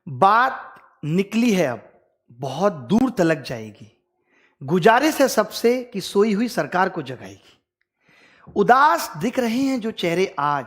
बात निकली है, अब बहुत दूर तलक जाएगी। गुजारिश है सबसे कि सोई हुई सरकार को जगाएगी। उदास दिख रहे हैं जो चेहरे आज,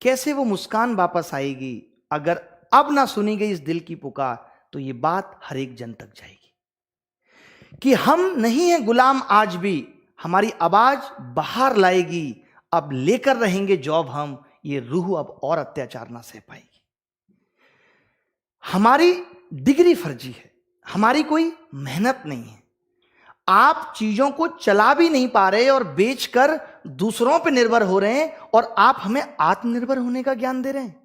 कैसे वो मुस्कान वापस आएगी। अगर अब ना सुनी गई इस दिल की पुकार, तो ये बात हर एक जन तक जाएगी कि हम नहीं हैं गुलाम आज भी, हमारी आवाज बाहर लाएगी। अब लेकर रहेंगे जॉब हम, ये रूह अब और अत्याचार ना सह पाएगी। हमारी डिग्री फर्जी है, हमारी कोई मेहनत नहीं है। आप चीजों को चला भी नहीं पा रहे और बेचकर दूसरों पर निर्भर हो रहे हैं, और आप हमें आत्मनिर्भर होने का ज्ञान दे रहे हैं।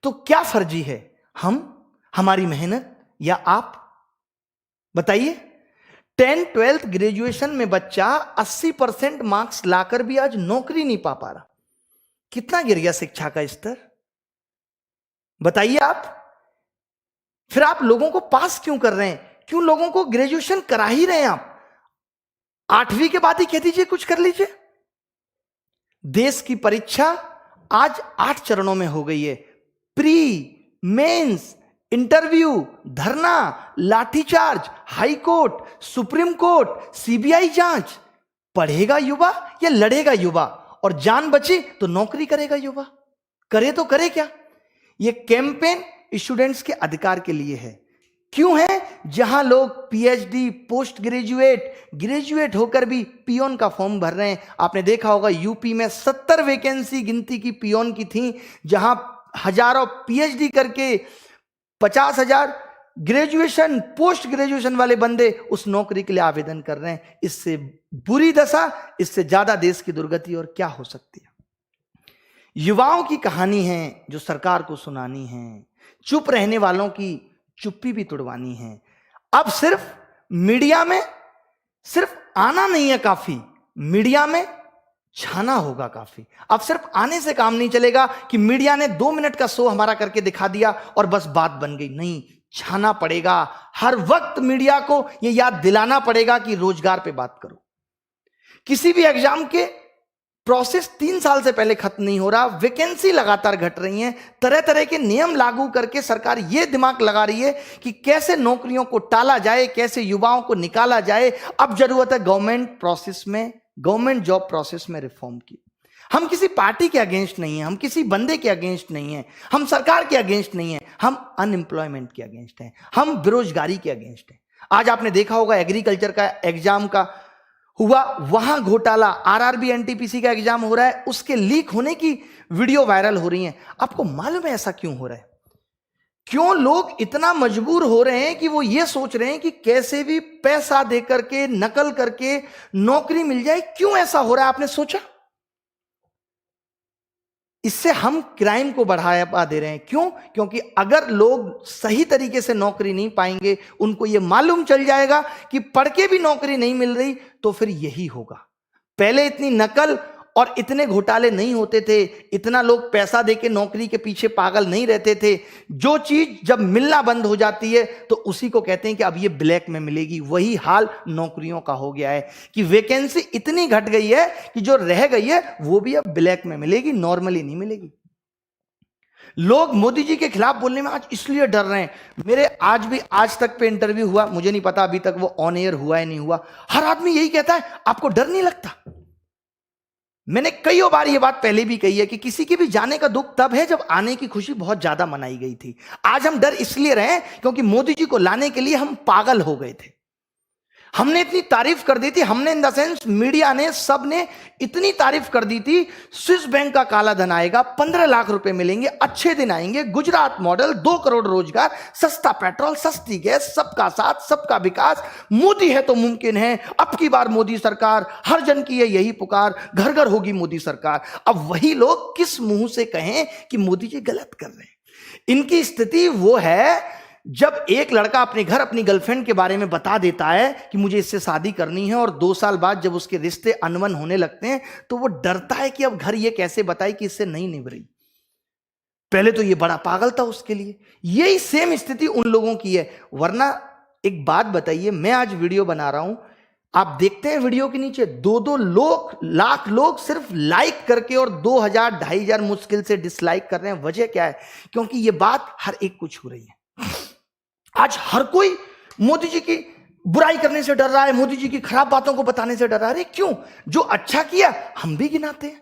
तो क्या फर्जी है, हम, हमारी मेहनत या आप? बताइए। 10th 12th ग्रेजुएशन में बच्चा 80% मार्क्स लाकर भी आज नौकरी नहीं पा रहा। कितना गिर गया शिक्षा का स्तर, बताइए आप। फिर आप लोगों को पास क्यों कर रहे हैं? क्यों लोगों को ग्रेजुएशन करा ही रहे हैं आप? 8वीं के बाद ही कह दीजिए कुछ कर लीजिए। देश की परीक्षा आज 8 चरणों में हो गई है। प्री, मेंस, इंटरव्यू, धरना, lathicharge, high court, supreme court, CBI जांच। पढ़ेगा युवा या लड़ेगा युवा? और जान बची तो नौकरी करेगा युवा। करे तो करे क्या? यह कैंपेन स्टूडेंट्स के अधिकार के लिए है। क्यों है? जहां लोग पीएचडी, पोस्ट ग्रेजुएट, ग्रेजुएट होकर भी पियोन का फॉर्म भर रहे हैं। आपने देखा होगा यूपी में 70 वैकेंसी गिनती की पियोन की थी, जहां हजारों पीएचडी करके 50,000 ग्रेजुएशन, पोस्ट ग्रेजुएशन वाले बंदे उस नौकरी के लिए आवेदन कर रहे हैं। इससे बुरी दशा, इससे ज्यादा देश की दुर्गति और क्या हो सकती है? युवाओं की कहानी है जो सरकार को सुनानी है। चुप रहने वालों की चुप्पी भी तुड़वानी है। अब सिर्फ मीडिया में सिर्फ आना नहीं है काफी, मीडिया में छाना होगा काफी। अब सिर्फ आने से काम नहीं चलेगा कि मीडिया ने 2 मिनट का शो हमारा करके दिखा दिया और बस बात बन गई। नहीं, छाना पड़ेगा। हर वक्त मीडिया को यह याद दिलाना पड़ेगा कि रोजगार पे बात करो। किसी भी एग्जाम के प्रोसेस 3 साल से पहले खत्म नहीं हो रहा, वैकेंसी लगातार घट रही हैं। तरह तरह के नियम लागू करके सरकार यह दिमाग लगा रही है कि कैसे नौकरियों को टाला जाए, कैसे युवाओं को निकाला जाए। अब जरूरत है गवर्नमेंट प्रोसेस में, गवर्नमेंट जॉब प्रोसेस में रिफॉर्म की। हम किसी पार्टी के अगेंस्ट नहीं है, हम किसी बंदे के अगेंस्ट नहीं है, हम सरकार के अगेंस्ट नहीं है, हम अनएम्प्लॉयमेंट के अगेंस्ट हैं, हम बेरोजगारी के अगेंस्ट हैं। आज आपने देखा होगा एग्रीकल्चर का एग्जाम का हुआ, वहां घोटाला। आरआरबी एनटीपीसी का एग्जाम हो रहा है, उसके लीक होने की वीडियो वायरल हो रही है। आपको मालूम है ऐसा क्यों हो रहा है? क्यों लोग इतना मजबूर हो रहे हैं कि वो ये सोच रहे हैं कि कैसे भी पैसा देकर के, नकल करके नौकरी मिल जाए? क्यों ऐसा हो रहा है, आपने सोचा? इससे हम क्राइम को बढ़ावा दे रहे हैं। क्यों? क्योंकि अगर लोग सही तरीके से नौकरी नहीं पाएंगे, उनको यह मालूम चल जाएगा कि पढ़ के भी नौकरी नहीं मिल रही, तो फिर यही होगा। पहले इतनी नकल और इतने घोटाले नहीं होते थे, इतना लोग पैसा देके नौकरी के पीछे पागल नहीं रहते थे। जो चीज जब मिलना बंद हो जाती है तो उसी को कहते हैं कि अब ये ब्लैक में मिलेगी। वही हाल नौकरियों का हो गया है कि वैकेंसी इतनी घट गई है कि जो रह गई है वो भी अब ब्लैक में मिलेगी, नॉर्मली नहीं मिलेगी। लोग मोदी जी के खिलाफ बोलने में आज इसलिए डर रहे हैं। मेरे आज तक पे इंटरव्यू हुआ, मुझे नहीं पता अभी तक वो ऑन एयर हुआ है नहीं हुआ। हर आदमी यही कहता है, आपको डर नहीं लगता? मैंने कई बार ये बात पहले भी कही है कि किसी के भी जाने का दुख तब है जब आने की खुशी बहुत ज्यादा मनाई गई थी। आज हम डर इसलिए रहे क्योंकि मोदी जी को लाने के लिए हम पागल हो गए थे। हमने इतनी तारीफ कर दी थी, हमने इन द सेंस मीडिया ने, सबने इतनी तारीफ कर दी थी। स्विस बैंक का काला धन आएगा, 15 लाख रुपए मिलेंगे, अच्छे दिन आएंगे, गुजरात मॉडल, 2 करोड़ रोजगार, सस्ता पेट्रोल, सस्ती गैस, सबका साथ, सबका विकास, मोदी है तो मुमकिन है। अब की बार मोदी सरकार, हर जन की है यही पुकार, घर घर होगी मोदी सरकार। अब वही लोग किस मुंह से कहें कि मोदी जी गलत कर रहे हैं? इनकी स्थिति वो है जब एक लड़का अपने घर अपनी गर्लफ्रेंड के बारे में बता देता है कि मुझे इससे शादी करनी है, और 2 साल बाद जब उसके रिश्ते अनबन होने लगते हैं तो वो डरता है कि अब घर ये कैसे बताए कि इससे नहीं निभ रही। पहले तो ये बड़ा पागल था उसके लिए। यही सेम स्थिति उन लोगों की है। वरना एक बात बताइए, मैं आज वीडियो बना रहा हूं, आप देखते हैं वीडियो के नीचे 2-2 लाख लोग सिर्फ लाइक करके और 2,000-2,500 मुश्किल से डिसलाइक कर रहे हैं। वजह क्या है? क्योंकि ये बात हर एक को छू रही है। आज हर कोई मोदी जी की बुराई करने से डर रहा है, मोदी जी की खराब बातों को बताने से डर रहा है। क्यों? जो अच्छा किया हम भी गिनाते हैं,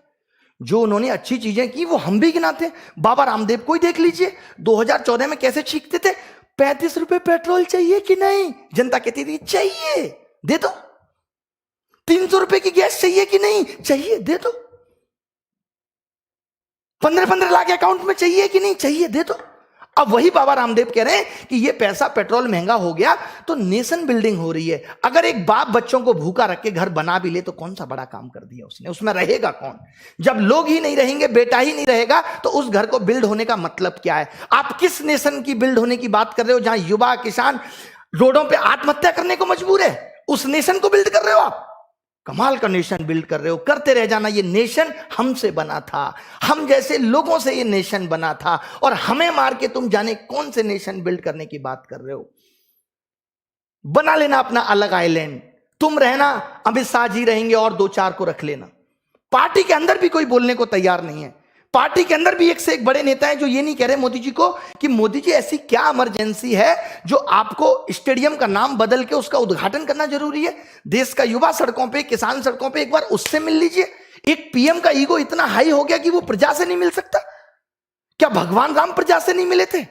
जो उन्होंने अच्छी चीजें की वो हम भी गिनाते हैं। बाबा रामदेव को ही देख लीजिए, 2014 में कैसे चीखते थे, 35 रुपए पेट्रोल चाहिए कि नहीं? जनता कहती थी चाहिए, दे दो। 300 रुपए की गैस चाहिए कि नहीं? चाहिए, दे दो। 15-15 लाख अकाउंट में चाहिए कि नहीं? चाहिए, दे दो। अब वही बाबा रामदेव कह रहे हैं कि ये पैसा पेट्रोल महंगा हो गया तो नेशन बिल्डिंग हो रही है। अगर एक बाप बच्चों को भूखा रख के घर बना भी ले तो कौन सा बड़ा काम कर दिया उसने? उसमें रहेगा कौन? जब लोग ही नहीं रहेंगे, बेटा ही नहीं रहेगा, तो उस घर को बिल्ड होने का मतलब क्या है? आप किस नेशन की बिल्ड होने की बात कर रहे हो जहां युवा किसान रोडों पर आत्महत्या करने को मजबूर है? उस नेशन को बिल्ड कर रहे हो आप? कमाल का नेशन बिल्ड कर रहे हो, करते रह जाना। ये नेशन हमसे बना था, हम जैसे लोगों से ये नेशन बना था, और हमें मार के तुम जाने कौन से नेशन बिल्ड करने की बात कर रहे हो। बना लेना अपना अलग आइलैंड, तुम रहना, अमित शाह जी रहेंगे और 2-4 को रख लेना। पार्टी के अंदर भी कोई बोलने को तैयार नहीं है। पार्टी के अंदर भी एक से एक बड़े नेता हैं जो ये नहीं कह रहे मोदी जी को कि मोदी जी ऐसी क्या इमरजेंसी है जो आपको स्टेडियम का नाम बदल के उसका उद्घाटन करना जरूरी है। देश का युवा सड़कों पे, किसान सड़कों पे, एक बार उससे मिल लीजिए। एक पीएम का ईगो इतना हाई हो गया कि वो प्रजा से नहीं मिल सकता। क्या भगवान राम प्रजा से नहीं मिले थे?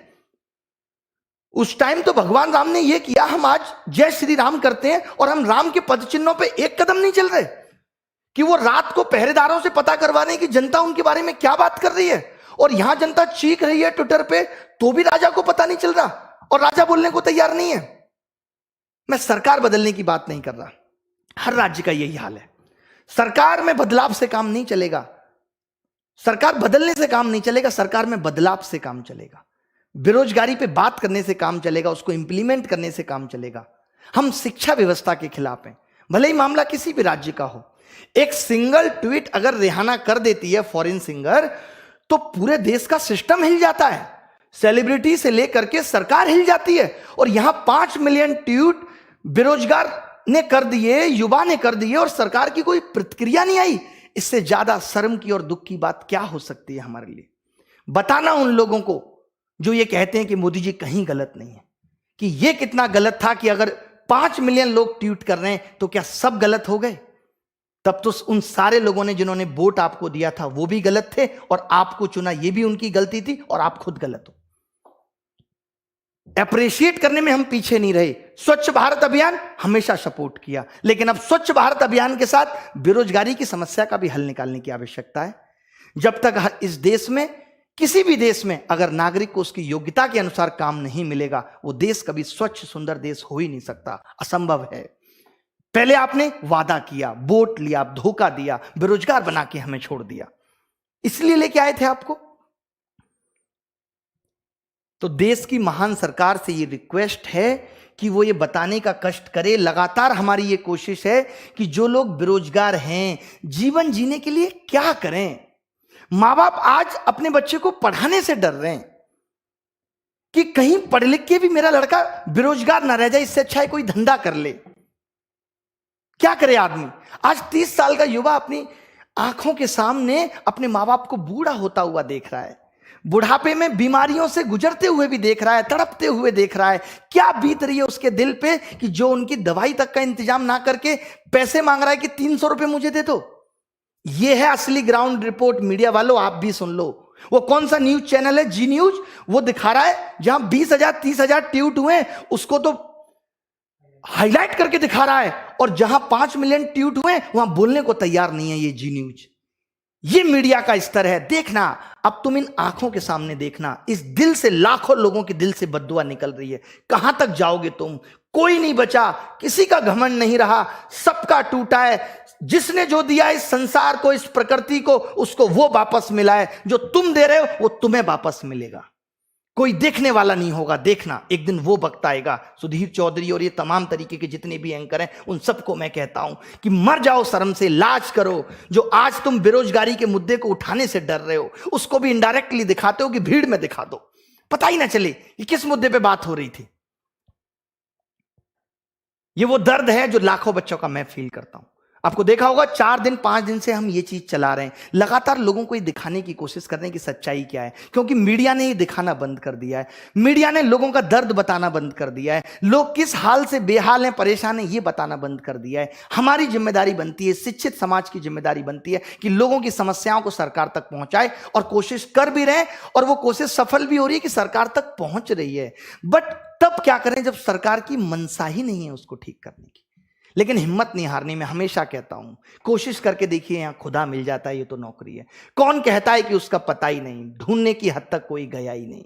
उस टाइम तो भगवान राम ने यह किया, हम आज जय श्री राम करते हैं और हम राम के पद चिन्हों पर एक कदम नहीं चल रहे कि वो रात को पहरेदारों से पता करवा रहे हैं कि जनता उनके बारे में क्या बात कर रही है। और यहां जनता चीख रही है ट्विटर पे, तो भी राजा को पता नहीं चल रहा और राजा बोलने को तैयार नहीं है। मैं सरकार बदलने की बात नहीं कर रहा, हर राज्य का यही हाल है। सरकार में बदलाव से काम नहीं चलेगा, सरकार बदलने से काम नहीं चलेगा, सरकार में बदलाव से काम चलेगा। बेरोजगारी पे बात करने से काम चलेगा, उसको इंप्लीमेंट करने से काम चलेगा। हम शिक्षा व्यवस्था के खिलाफ हैं, भले ही मामला किसी भी राज्य का हो। एक सिंगल ट्वीट अगर रिहाना कर देती है फॉरेन सिंगर, तो पूरे देश का सिस्टम हिल जाता है, सेलिब्रिटी से लेकर के सरकार हिल जाती है। और यहां 5 मिलियन ट्वीट बेरोजगार ने कर दिए, युवा ने कर दिए, और सरकार की कोई प्रतिक्रिया नहीं आई। इससे ज्यादा शर्म की और दुख की बात क्या हो सकती है हमारे लिए? बताना उन लोगों को जो ये कहते हैं कि मोदी जी कहीं गलत नहीं है, कि ये कितना गलत था कि अगर 5 मिलियन लोग ट्वीट कर रहे हैं तो क्या सब गलत हो गए? तब तो उन सारे लोगों ने जिन्होंने वोट आपको दिया था वो भी गलत थे, और आपको चुना ये भी उनकी गलती थी, और आप खुद गलत हो। अप्रिशिएट करने में हम पीछे नहीं रहे। स्वच्छ भारत अभियान हमेशा सपोर्ट किया, लेकिन अब स्वच्छ भारत अभियान के साथ बेरोजगारी की समस्या का भी हल निकालने की आवश्यकता है। जब तक इस देश में, किसी भी देश में, अगर नागरिक को उसकी योग्यता के अनुसार काम नहीं मिलेगा, वो देश कभी स्वच्छ सुंदर देश हो ही नहीं सकता, असंभव है। पहले आपने वादा किया, वोट लिया, धोखा दिया, बेरोजगार बना के हमें छोड़ दिया, इसलिए लेके आए थे आपको। तो देश की महान सरकार से ये रिक्वेस्ट है कि वो ये बताने का कष्ट करे। लगातार हमारी ये कोशिश है कि जो लोग बेरोजगार हैं, जीवन जीने के लिए क्या करें। मां बाप आज अपने बच्चे को पढ़ाने से डर रहे हैं कि कहीं पढ़ लिख के भी मेरा लड़का बेरोजगार ना रह जाए, इससे अच्छा है कोई धंधा कर ले। क्या करे आदमी? आज 30 साल का युवा अपनी आंखों के सामने अपने माँ बाप को बूढ़ा होता हुआ देख रहा है, बुढ़ापे में बीमारियों से गुजरते हुए भी देख रहा है, तड़पते हुए देख रहा है। क्या बीत रही है उसके दिल पे कि जो उनकी दवाई तक का इंतजाम ना करके पैसे मांग रहा है कि 300 रुपए मुझे दे दो। ये है असली ग्राउंड रिपोर्ट। मीडिया वालों, आप भी सुन लो। वो कौन सा न्यूज चैनल है, जी न्यूज, वो दिखा रहा है जहां 20,000 30,000 ट्वीट हुए, उसको तो हाईलाइट करके दिखा रहा है, और जहां 5 मिलियन ट्वीट हुए वहां बोलने को तैयार नहीं है ये जी न्यूज। ये मीडिया का स्तर है। देखना, अब तुम इन आंखों के सामने देखना, इस दिल से, लाखों लोगों के दिल से बद्दुआ निकल रही है। कहां तक जाओगे तुम? कोई नहीं बचा, किसी का घमंड नहीं रहा, सबका टूटा है। जिसने जो दिया इस संसार को, इस प्रकृति को, उसको वो वापस मिला है। जो तुम दे रहे हो वो तुम्हें वापस मिलेगा। कोई देखने वाला नहीं होगा। देखना, एक दिन वो वक्त आएगा। सुधीर चौधरी और ये तमाम तरीके के जितने भी एंकर हैं, उन सबको मैं कहता हूं कि मर जाओ शर्म से, लाज करो। जो आज तुम बेरोजगारी के मुद्दे को उठाने से डर रहे हो, उसको भी इनडायरेक्टली दिखाते हो कि भीड़ में दिखा दो, पता ही ना चले कि किस मुद्दे पे बात हो रही थी। ये वो दर्द है जो लाखों बच्चों का मैं फील करता हूं। आपको देखा होगा 4 दिन 5 दिन से हम ये चीज चला रहे हैं, लगातार लोगों को ये दिखाने की कोशिश कर रहे हैं कि सच्चाई क्या है, क्योंकि मीडिया ने ये दिखाना बंद कर दिया है। मीडिया ने लोगों का दर्द बताना बंद कर दिया है, लोग किस हाल से बेहाल हैं, परेशान हैं, ये बताना बंद कर दिया है। हमारी जिम्मेदारी बनती है, शिक्षित समाज की जिम्मेदारी बनती है कि लोगों की समस्याओं को सरकार तक पहुंचाए, और कोशिश कर भी रहे हैं, और वो कोशिश सफल भी हो रही है कि सरकार तक पहुंच रही है। बट तब क्या करें जब सरकार की मनसा ही नहीं है उसको ठीक करने की। लेकिन हिम्मत नहीं हारनी, मैं हमेशा कहता हूं, कोशिश करके देखिए, यहां खुदा मिल जाता है, ये तो नौकरी है। कौन कहता है कि उसका पता ही नहीं, ढूंढने की हद तक कोई गया ही नहीं,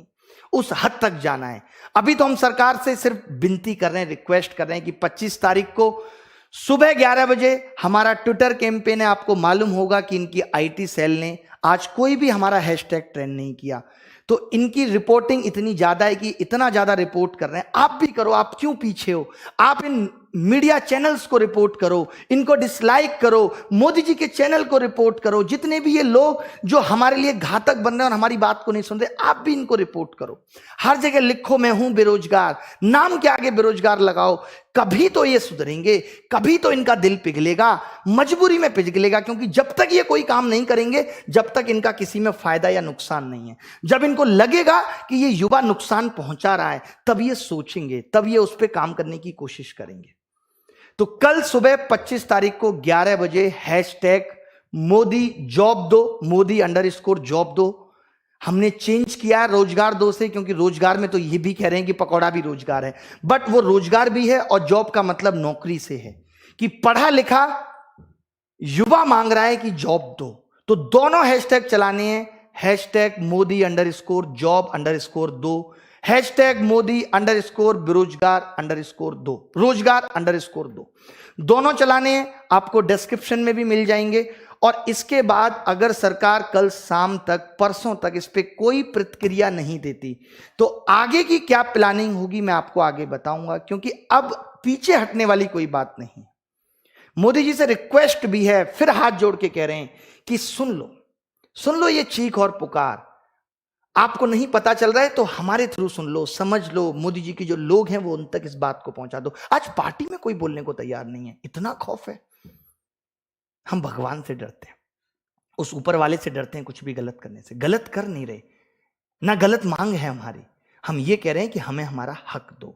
उस हद तक जाना है। अभी तो हम सरकार से सिर्फ विनती कर रहे हैं, रिक्वेस्ट कर रहे हैं कि 25 तारीख को सुबह 11 बजे हमारा ट्विटर कैंपेन है। आपको मालूम होगा कि इनकी आईटी सेल ने आज कोई भी हमारा हैशटैग ट्रेंड नहीं किया, तो इनकी रिपोर्टिंग इतनी ज्यादा है कि इतना ज्यादा रिपोर्ट कर रहे हैं। आप भी करो, आप क्यों पीछे हो? आप इन मीडिया चैनल्स को रिपोर्ट करो, इनको डिसलाइक करो, मोदी जी के चैनल को रिपोर्ट करो। जितने भी ये लोग जो हमारे लिए घातक बन रहे हैं और हमारी बात को नहीं सुन रहे, आप भी इनको रिपोर्ट करो। हर जगह लिखो मैं हूं बेरोजगार, नाम के आगे बेरोजगार लगाओ। कभी तो ये सुधरेंगे, कभी तो इनका दिल पिघलेगा, मजबूरी में पिघलेगा, क्योंकि जब तक ये कोई काम नहीं करेंगे, जब तक इनका किसी में फायदा या नुकसान नहीं है। जब इनको लगेगा कि ये युवा नुकसान पहुंचा रहा है, तब ये सोचेंगे, तब ये उस पर काम करने की कोशिश करेंगे। तो कल सुबह 25 तारीख को 11 बजे हैशटैग मोदी जॉब दो, मोदी_जॉब दो, हमने चेंज किया रोजगार दो से, क्योंकि रोजगार में तो ये भी कह रहे हैं कि पकौड़ा भी रोजगार है, बट वो रोजगार भी है और जॉब का मतलब नौकरी से है, कि पढ़ा लिखा युवा मांग रहा है कि जॉब दो। तो दोनों हैशटैग चलाने हैं, हैशटैग मोदी_जॉब_2, हैशटैग मोदी_बेरोजगार_2, रोजगार_2, दोनों चलाने हैं। आपको डिस्क्रिप्शन में भी मिल जाएंगे। और इसके बाद अगर सरकार कल शाम तक, परसों तक इस पे कोई प्रतिक्रिया नहीं देती, तो आगे की क्या प्लानिंग होगी मैं आपको आगे बताऊंगा, क्योंकि अब पीछे हटने वाली कोई बात नहीं। मोदी जी से रिक्वेस्ट भी है, फिर हाथ जोड़ के कह रहे हैं कि सुन लो ये चीख और पुकार। आपको नहीं पता चल रहा है तो हमारे थ्रू सुन लो, समझ लो। मोदी जी के जो लोग हैं वो उन तक इस बात को पहुंचा दो। आज पार्टी में कोई बोलने को तैयार नहीं है, इतना खौफ है। हम भगवान से डरते हैं, उस ऊपर वाले से डरते हैं कुछ भी गलत करने से। गलत कर नहीं रहे, ना गलत मांग है हमारी। हम ये कह रहे हैं कि हमें हमारा हक दो।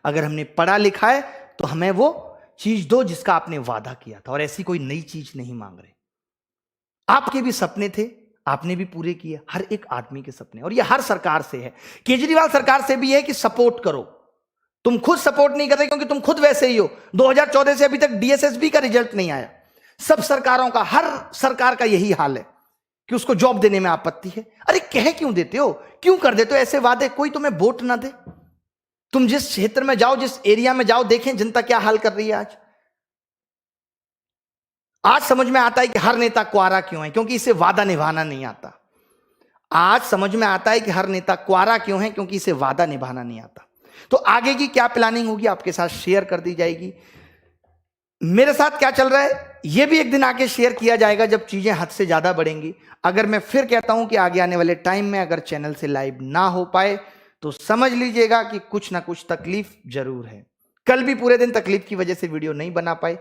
अगर हमने पढ़ा लिखा है तो हमें वो चीज दो जिसका आपने वादा किया था, और ऐसी कोई नई चीज नहीं मांग रहे। आपके भी सपने थे, आपने भी पूरे किए, हर एक आदमी के सपने। और ये हर सरकार से है, केजरीवाल सरकार से भी है कि सपोर्ट करो। तुम खुद सपोर्ट नहीं करते, क्योंकि तुम खुद वैसे ही हो। 2014 से अभी तक डीएसएसबी का रिजल्ट नहीं आया। सब सरकारों का, हर सरकार का यही हाल है कि उसको जॉब देने में आपत्ति है। अरे कह क्यों देते हो, क्यों कर देते हो ऐसे वादे? कोई तुम्हें वोट ना दे। तुम जिस क्षेत्र में जाओ, जिस एरिया में जाओ, देखें जनता क्या हाल कर रही है। आज समझ में आता है कि हर नेता क्वारा क्यों है, क्योंकि इसे वादा निभाना नहीं आता। आज समझ में आता है कि हर नेता क्वारा क्यों है, क्योंकि इसे वादा निभाना नहीं आता। तो आगे की क्या प्लानिंग होगी आपके साथ शेयर कर दी जाएगी। मेरे साथ क्या चल रहा है यह भी एक दिन आके शेयर किया जाएगा, जब चीजें हद से ज्यादा बढ़ेंगी। अगर मैं फिर कहता हूं कि आगे आने वाले टाइम में अगर चैनल से लाइव ना हो पाए, तो समझ लीजिएगा कि कुछ ना कुछ तकलीफ जरूर है। कल भी पूरे दिन तकलीफ की वजह से वीडियो नहीं बना पाए।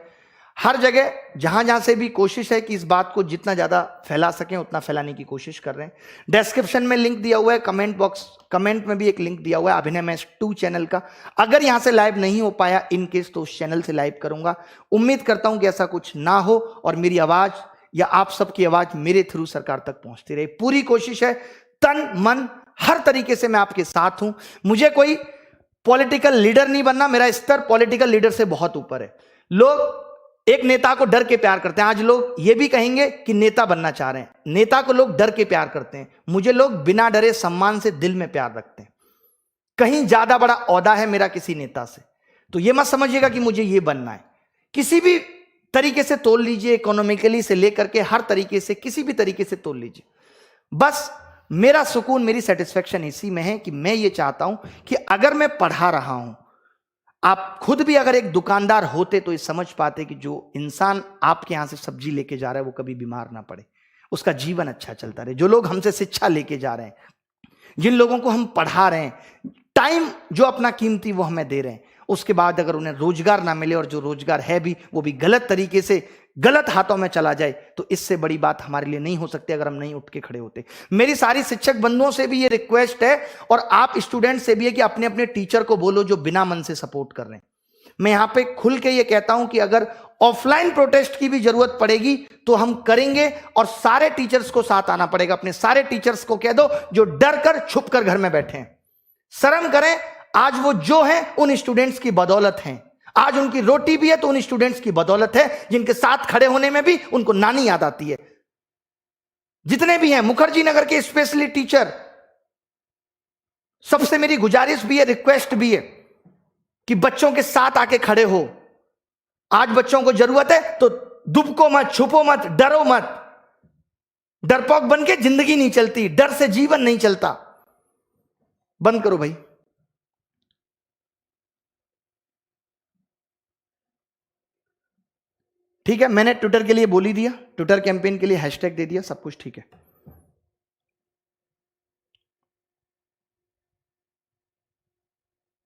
हर जगह जहां जहां से भी कोशिश है कि इस बात को जितना ज्यादा फैला सकें उतना फैलाने की कोशिश कर रहे हैं। डिस्क्रिप्शन में लिंक दिया हुआ है, कमेंट में भी एक लिंक दिया हुआ है अभिनय मैच 2 चैनल का। अगर यहां से लाइव नहीं हो पाया इन केस, तो उस चैनल से लाइव करूंगा। उम्मीद करता हूं कि ऐसा कुछ ना हो और मेरी आवाज या आप सबकी आवाज मेरे थ्रू सरकार तक पहुंचती रहे। पूरी कोशिश है, तन मन हर तरीके से मैं आपके साथ हूं। मुझे कोई पॉलिटिकल लीडर नहीं बनना, मेरा स्तर पॉलिटिकल लीडर से बहुत ऊपर है। लोग एक नेता को डर के प्यार करते हैं। आज लोग ये भी कहेंगे कि नेता बनना चाह रहे हैं, नेता को लोग डर के प्यार करते हैं। मुझे लोग बिना डरे सम्मान से दिल में प्यार रखते हैं। कहीं ज्यादा बड़ा औहदा है मेरा किसी नेता से, तो ये मत समझिएगा कि मुझे ये बनना है। किसी भी तरीके से तोल लीजिए, इकोनॉमिकली से लेकर के हर तरीके से, किसी भी तरीके से तोल लीजिए। बस मेरा सुकून, मेरी सेटिस्फेक्शन इसी में है कि मैं ये चाहता हूं कि अगर मैं पढ़ा रहा हूं, आप खुद भी अगर एक दुकानदार होते तो ये समझ पाते कि जो इंसान आपके यहां से सब्जी लेके जा रहा है वो कभी बीमार ना पड़े, उसका जीवन अच्छा चलता रहे। जो लोग हमसे शिक्षा लेके जा रहे हैं, जिन लोगों को हम पढ़ा रहे हैं, टाइम जो अपना कीमती वो हमें दे रहे हैं, उसके बाद अगर उन्हें रोजगार ना मिले और जो रोजगार है भी वो भी गलत तरीके से गलत हाथों में चला जाए, तो इससे बड़ी बात हमारे लिए नहीं हो सकती अगर हम नहीं उठ के खड़े होते। मेरी सारी शिक्षक बंधुओं से भी ये रिक्वेस्ट है और आप स्टूडेंट से भी है कि अपने अपने टीचर को बोलो जो बिना मन से सपोर्ट कर रहे हैं। मैं यहां पे खुल के ये कहता हूं कि अगर ऑफलाइन प्रोटेस्ट की भी जरूरत पड़ेगी तो हम करेंगे और सारे टीचर्स को साथ आना पड़ेगा। अपने सारे टीचर्स को कह दो जो डर कर छुप कर घर में बैठे हैं, शर्म करें। आज वो जो है उन स्टूडेंट्स की बदौलत हैं, आज उनकी रोटी भी है तो उन स्टूडेंट्स की बदौलत है जिनके साथ खड़े होने में भी उनको नानी याद आती है। जितने भी हैं मुखर्जी नगर के स्पेशली टीचर, सबसे मेरी गुजारिश भी है, रिक्वेस्ट भी है कि बच्चों के साथ आके खड़े हो। आज बच्चों को जरूरत है तो दुबको मत, छुपो मत, डरो मत। डरपोक बन के जिंदगी नहीं चलती, डर से जीवन नहीं चलता। बंद करो भाई। ठीक है, मैंने ट्विटर के लिए बोल ही दिया, ट्विटर कैंपेन के लिए हैशटैग दे दिया, सब कुछ ठीक है।